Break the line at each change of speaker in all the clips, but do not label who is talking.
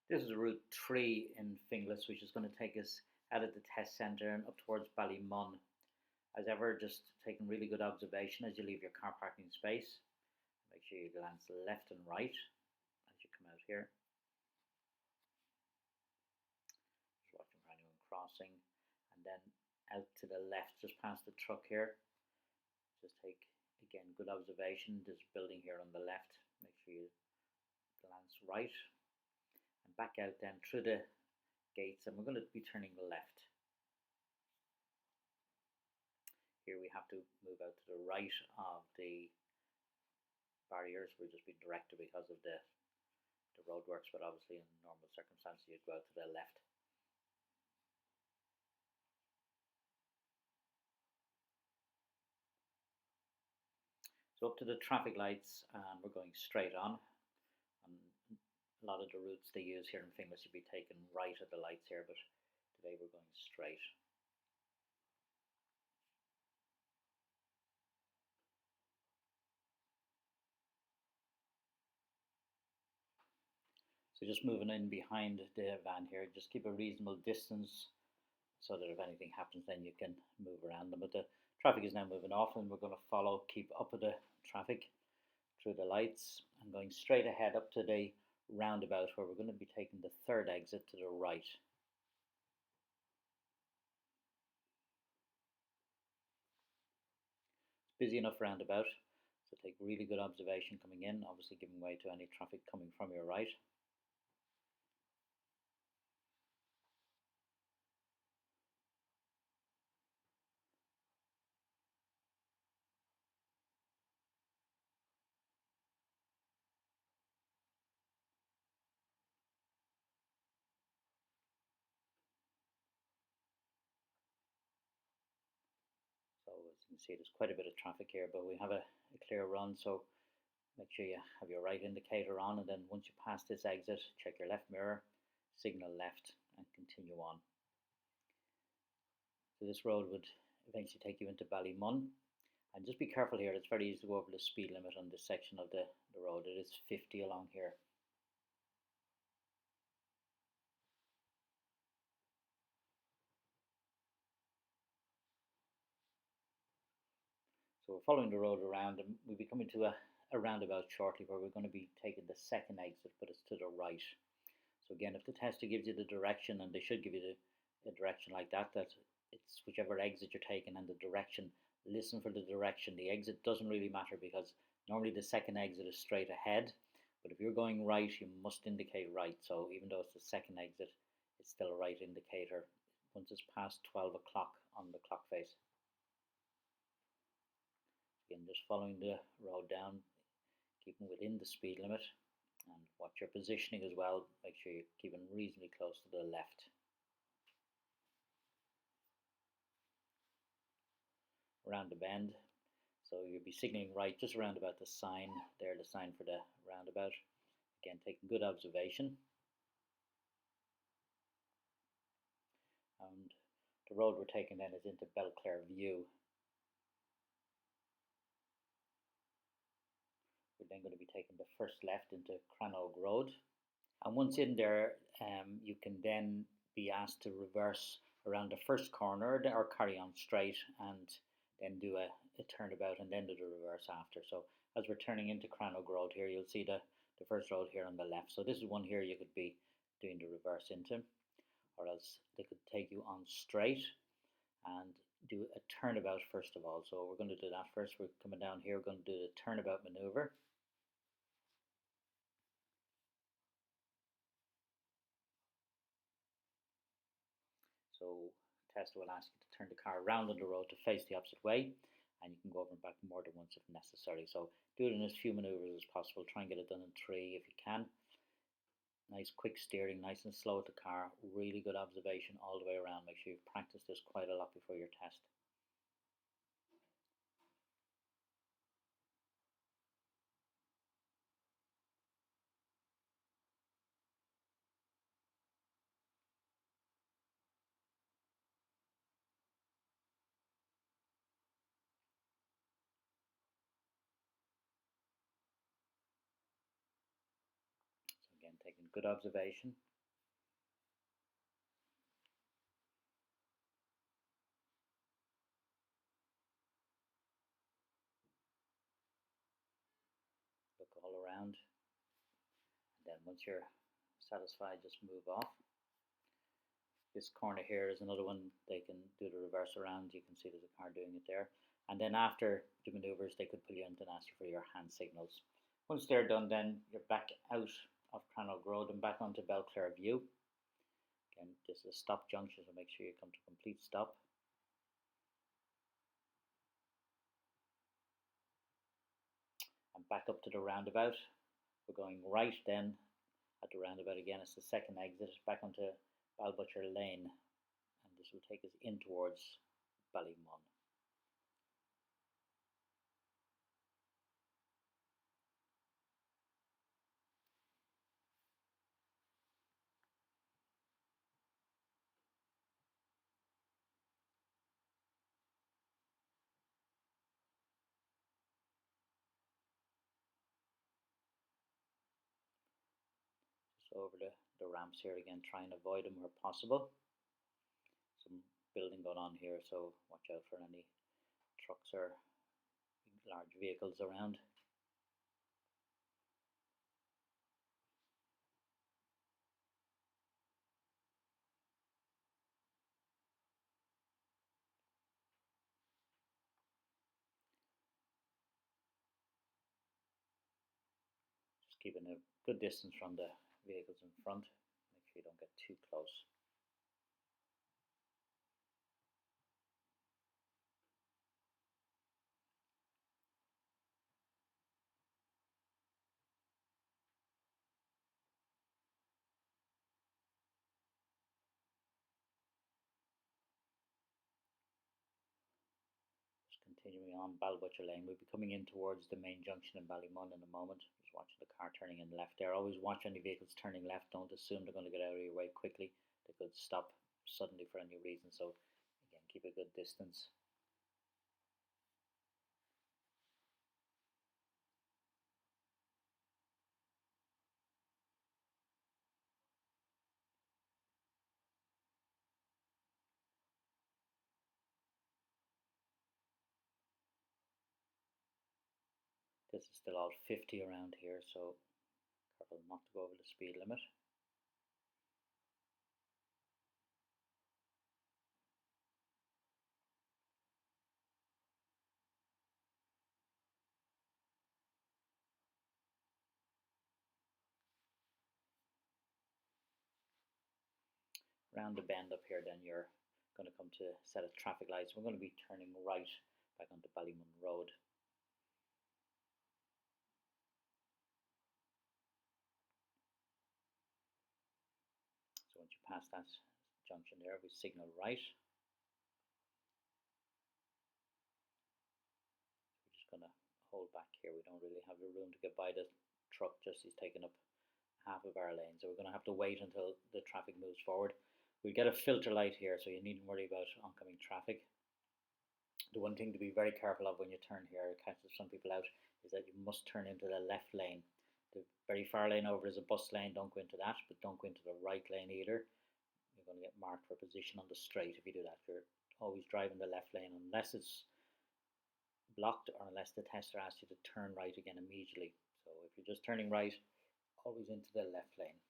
This is Route 3 in Finglas, which is going to take us out of the test centre and up towards Ballymun. As ever, just taking really good observation as you leave your car parking space. Make sure you glance left and right as you come out here. Just watching for anyone crossing. And then out to the left, just past the truck here. Just take, again, good observation. There's a building here on the left. Make sure you glance right. And back out then through the gates, and we're going to be turning left. Here we have to move out to the right of the barriers. We're just being directed because of the roadworks, but obviously in normal circumstances you'd go out to the left. So up to the traffic lights, and we're going straight on. A lot of the routes they use here in Finglas, you'd be taking right at the lights here, but today we're going straight. So just moving in behind the van here, just keep a reasonable distance so that if anything happens then you can move around them. But the traffic is now moving off and we're going to follow, keep up with the traffic through the lights and going straight ahead up to the roundabout where we're going to be taking the third exit to the right. It's busy enough roundabout, so take really good observation coming in, obviously giving way to any traffic coming from your right. So as you can see, there's quite a bit of traffic here, but we have a clear run, so make sure you have your right indicator on, and then once you pass this exit, check your left mirror, signal left, and continue on. So this road would eventually take you into Ballymun, and just be careful here, it's very easy to go over the speed limit on this section of the road. It is 50 along here. So we're following the road around, and we'll be coming to a roundabout shortly where we're going to be taking the second exit, but it's to the right. So again, if the tester gives you the direction, and they should give you the direction like that, that it's whichever exit you're taking and the direction, listen for the direction. The exit doesn't really matter because normally the second exit is straight ahead, but if you're going right, you must indicate right. So even though it's the second exit, it's still a right indicator once it's past 12 o'clock on the clock face. Again, just following the road down, keeping within the speed limit, and watch your positioning as well. Make sure you're keeping reasonably close to the left. Around the bend, so you'll be signalling right just around about the sign there, the sign for the roundabout. Again, taking good observation. And the road we're taking then is into Belclare View. We're then going to be taking the first left into Crannog Road. And once in there, you can then be asked to reverse around the first corner or carry on straight and then do a turnabout and then do the reverse after. So as we're turning into Crannog Road here, you'll see the first road here on the left. So this is one here you could be doing the reverse into, or else they could take you on straight and do a turnabout first of all. So we're going to do that first. We're coming down here, we're going to do the turnabout maneuver. So tester will ask you to turn the car around on the road to face the opposite way, and you can go over and back more than once if necessary. So do it in as few maneuvers as possible. Try and get it done in 3 if you can. Nice quick steering, nice and slow with the car. Really good observation all the way around. Make sure you've practiced this quite a lot before your test. So again, taking good observation. once you're satisfied, just move off. This corner here is another one they can do the reverse around. You can see there's a car doing it there. And then after the maneuvers, they could pull you in and ask you for your hand signals. Once they're done, then you're back out of Crannog Road and back onto Belclare View. Again, this is a stop junction, so make sure you come to complete stop. And back up to the roundabout. We're going right then at the roundabout again. It's the second exit back onto Balbutcher Lane, and this will take us in towards Ballymun. Just over the ramps here again, try and avoid them where possible. Some building going on here, so watch out for any trucks or large vehicles around. Just keeping a good distance from the vehicles in front. Make sure you don't get too close. Continuing on Balbutcher Lane, we'll be coming in towards the main junction in Ballymun in a moment. Just watching the car turning in left there. Always watch any vehicles turning left. Don't assume they're going to get out of your way quickly. They could stop suddenly for any reason. So again, keep a good distance. This is still all 50 around here, so careful not to go over the speed limit. Round the bend up here, then you're going to come to a set of traffic lights. We're going to be turning right back onto Ballymun Road. So once you pass that junction there, we signal right. We're just going to hold back here. We don't really have the room to get by the truck, just he's taking up half of our lane. So we're going to have to wait until the traffic moves forward. We get a filter light here, so you needn't worry about oncoming traffic. The one thing to be very careful of when you turn here, it catches some people out, is that you must turn into the left lane. The very far lane over is a bus lane, don't go into that, but don't go into the right lane either. You're going to get marked for position on the straight if you do that. You're always driving the left lane unless it's blocked or unless the tester asks you to turn right again immediately. So if you're just turning right, always into the left lane.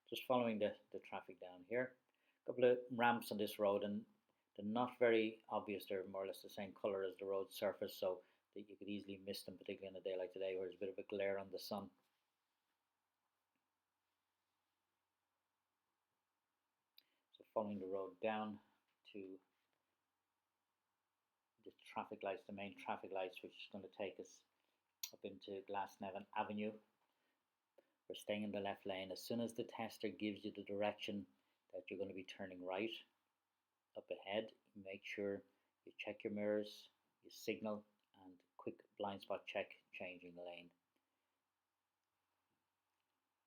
Just following the traffic down here. A couple of ramps on this road, and they're not very obvious. They're more or less the same colour as the road surface, so that you could easily miss them, particularly on a day like today where there's a bit of a glare on the sun. So following the road down to the traffic lights, the main traffic lights, which is going to take us up into Glasnevin Avenue. We're staying in the left lane. As soon as the tester gives you the direction that you're going to be turning right up ahead, make sure you check your mirrors, you signal, and quick blind spot check changing the lane.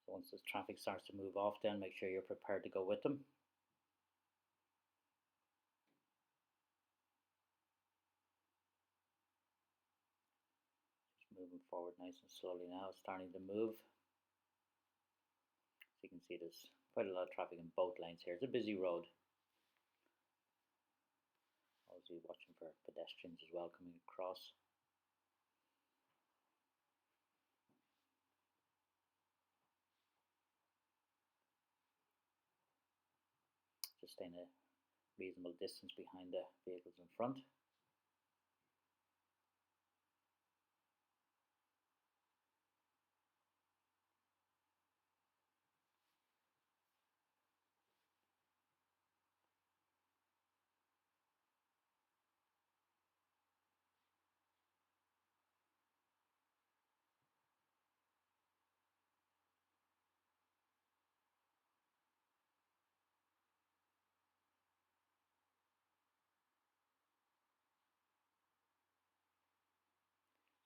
So once the traffic starts to move off, then make sure you're prepared to go with them. Just moving forward nice and slowly now, it's starting to move. So you can see there's quite a lot of traffic in both lanes here. It's a busy road. Obviously watching for pedestrians as well coming across. stay in a reasonable distance behind the vehicles in front.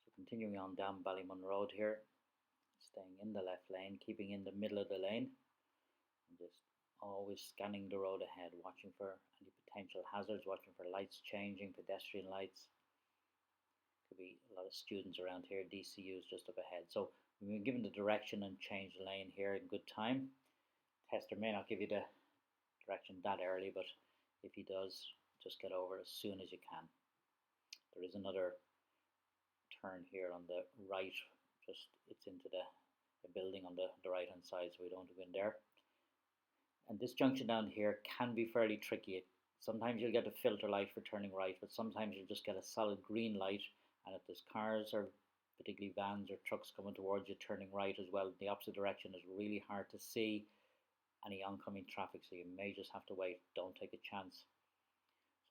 So continuing on down Ballymun Road here, staying in the left lane, keeping in the middle of the lane, and just always scanning the road ahead, watching for any potential hazards, watching for lights changing, pedestrian lights. Could be a lot of students around here, DCU's just up ahead. So we've been given the direction and change the lane here in good time. Tester may not give you the direction that early, but if he does, just get over as soon as you can. There is another turn here on the right, just it's into the building on the right hand side, so we don't go in there. And this junction down here can be fairly tricky. Sometimes you'll get a filter light for turning right, but sometimes you'll just get a solid green light, and if there's cars or particularly vans or trucks coming towards you turning right as well in the opposite direction, it's really hard to see any oncoming traffic, so you may just have to wait. Don't take a chance.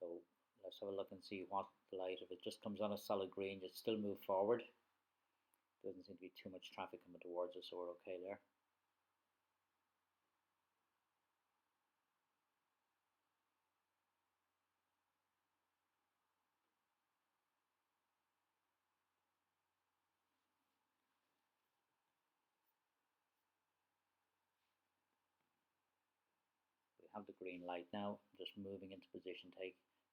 So let's have a look and see what the light, if it just comes on a solid green, just still move forward. Doesn't seem to be too much traffic coming towards us, so we're okay there. We have the green light now, just moving into position,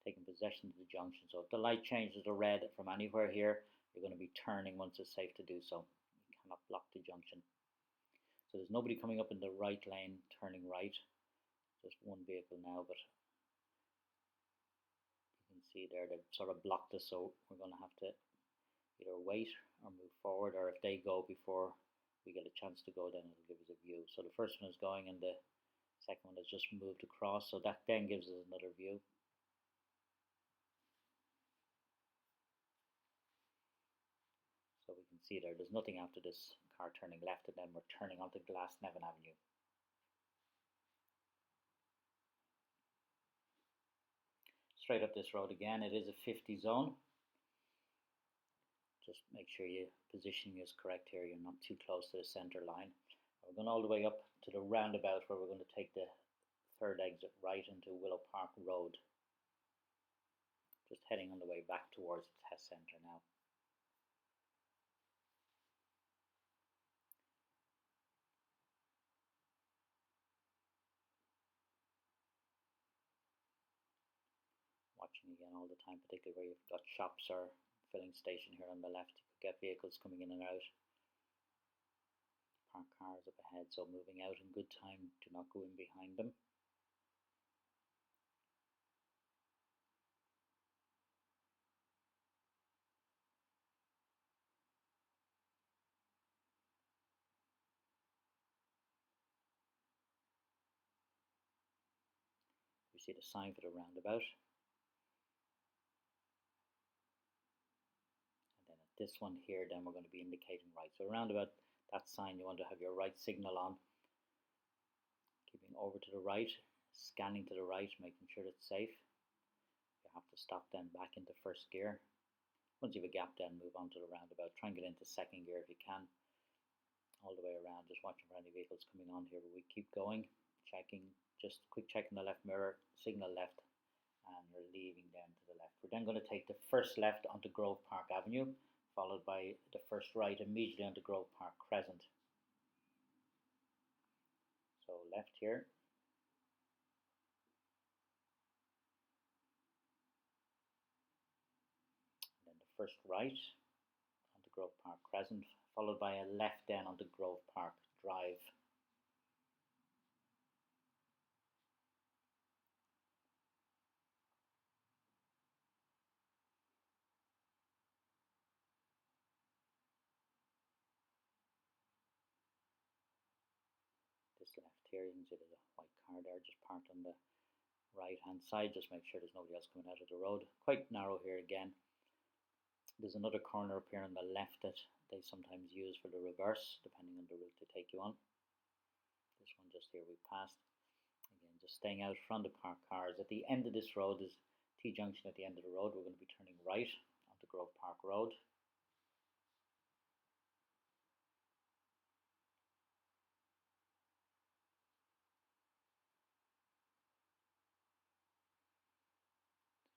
taking possession of the junction. So if the light changes to red from anywhere here, you're going to be turning once it's safe to do so. You cannot block the junction. So there's nobody coming up in the right lane turning right, just one vehicle now, but you can see there they've sort of blocked us, so we're going to have to either wait or move forward, or if they go before we get a chance to go, then it'll give us a view. So the first one is going and the second one has just moved across, so that then gives us another view. So we can see there's nothing after this car turning left, and then we're turning onto Glasnevin Avenue. Straight up this road again, it is a 50 zone. Just make sure your positioning is correct here, you're not too close to the centre line. We're going all the way up to the roundabout where we're going to take the third exit right into Willow Park Road. Just heading on the way back towards the test centre now. Watching again all the time, particularly where you've got shops or filling station here on the left. You could get vehicles coming in and out. Park cars up ahead, so moving out in good time, do not go in behind them. We see the sign for the roundabout. And then at this one here, then we're going to be indicating right. So around about that sign, you want to have your right signal on. Keeping over to the right, scanning to the right, making sure it's safe. You have to stop then back into first gear. Once you have a gap, then move on to the roundabout. Try and get into second gear if you can. All the way around, just watching for any vehicles coming on here. But we keep going, checking, just quick check in the left mirror, signal left, and we're leaving then to the left. We're then going to take the first left onto Grove Park Avenue, followed by the first right immediately onto Grove Park Crescent. So left here. And then the first right onto Grove Park Crescent, followed by a left then onto Grove Park Drive. This left here, you can see there's a white car there just parked on the right hand side. Just make sure there's nobody else coming out of the road. Quite narrow here again. There's another corner up here on the left that they sometimes use for the reverse, depending on the route they take you on. This one just here we passed. Again, just staying out front of parked cars. At the end of this road is T-junction. At the end of the road, we're going to be turning right onto Grove Park Road.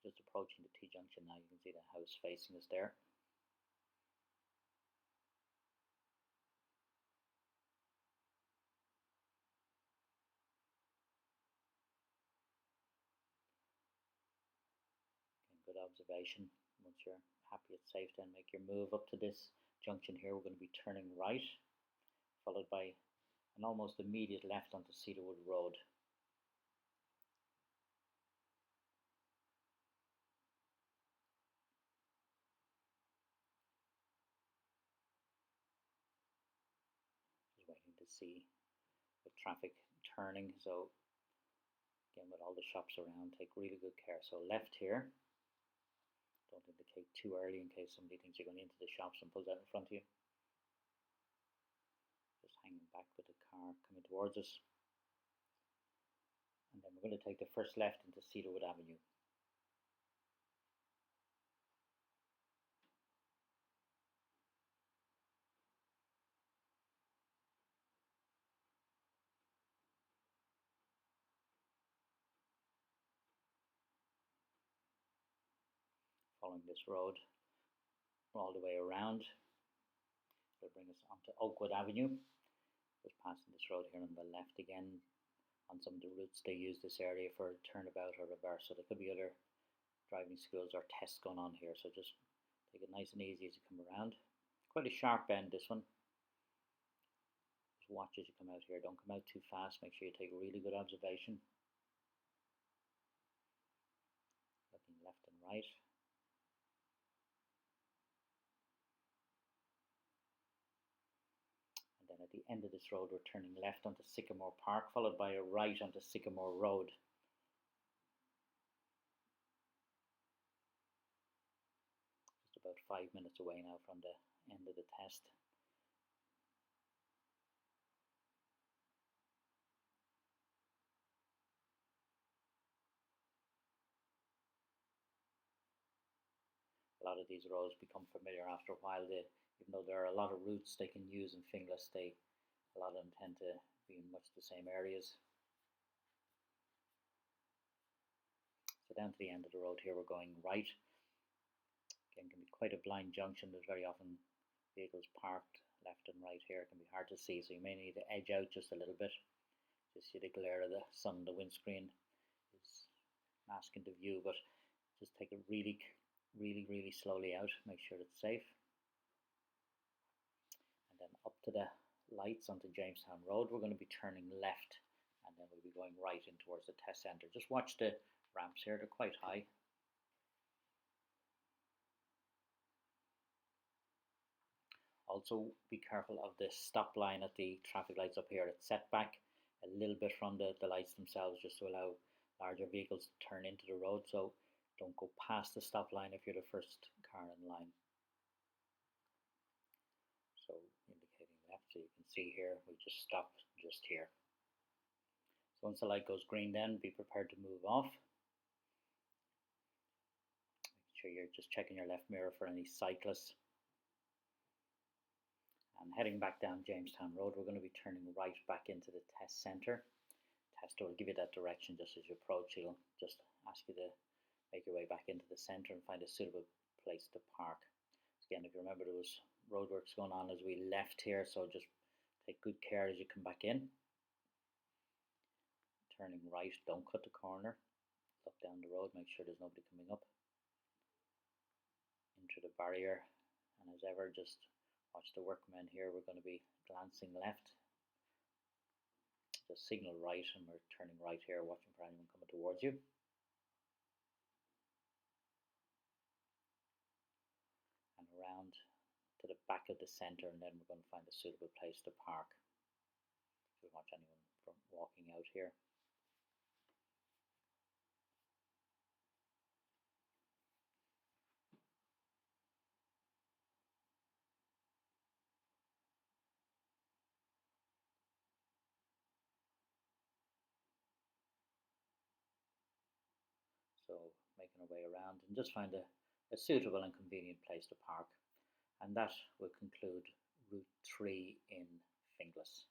Just approaching the T-junction now. You can see the house facing us there. Again, good observation. Once you're happy it's safe, then make your move up to this junction here. We're going to be turning right, followed by an almost immediate left onto Cedarwood Road. Just waiting to see the traffic turning. So again, with all the shops around, take really good care. So left here. Don't indicate too early in case somebody thinks you're going into the shops and pulls out in front of you. Just hanging back with the car coming towards us. And then we're going to take the first left into Cedarwood Avenue. Following this road all the way around, it'll bring us onto Oakwood Avenue. Just passing this road here on the left again. On some of the routes they use this area for turnabout or reverse, so there could be other driving schools or tests going on here, so just take it nice and easy as you come around. Quite a sharp bend, this one. Just watch as you come out here, don't come out too fast, make sure you take really good observation. Looking left and right. And then at the end of this road we're turning left onto Sycamore Park, followed by a right onto Sycamore Road. Just about 5 minutes away now from the end of the test. A lot of these roads become familiar after a while. Even though there are a lot of routes they can use in Finglas, a lot of them tend to be in much the same areas. So down to the end of the road here we're going right. Again, can be quite a blind junction. There's very often vehicles parked left and right here. It can be hard to see, so you may need to edge out just a little bit. Just see the glare of the sun, the windscreen is masking the view, but just take it really slowly out. Make sure it's safe. And then up to the lights onto Jamestown Road, we're going to be turning left, and then we'll be going right in towards the test centre. Just watch the ramps here, they're quite high. Also be careful of the stop line at the traffic lights up here. It's set back a little bit from the lights themselves just to allow larger vehicles to turn into the road, so don't go past the stop line if you're the first car in line. So indicating left, so you can see here we just stopped just here. So once the light goes green, then be prepared to move off. Make sure you're just checking your left mirror for any cyclists. And heading back down Jamestown Road, we're going to be turning right back into the test centre. Tester will give you that direction just as you approach. He'll just ask you to make your way back into the centre and find a suitable place to park. Again, if you remember, there was roadworks going on as we left here, so just take good care as you come back in. Turning right, don't cut the corner. Look down the road, make sure there's nobody coming up. Into the barrier, and as ever, just watch the workmen here. We're going to be glancing left. Just signal right, and we're turning right here, watching for anyone coming towards you. And around to the back of the centre, and then we're going to find a suitable place to park. We'll watch anyone from walking out here. our way around and just find a suitable and convenient place to park. And that will conclude Route 3 in Finglas.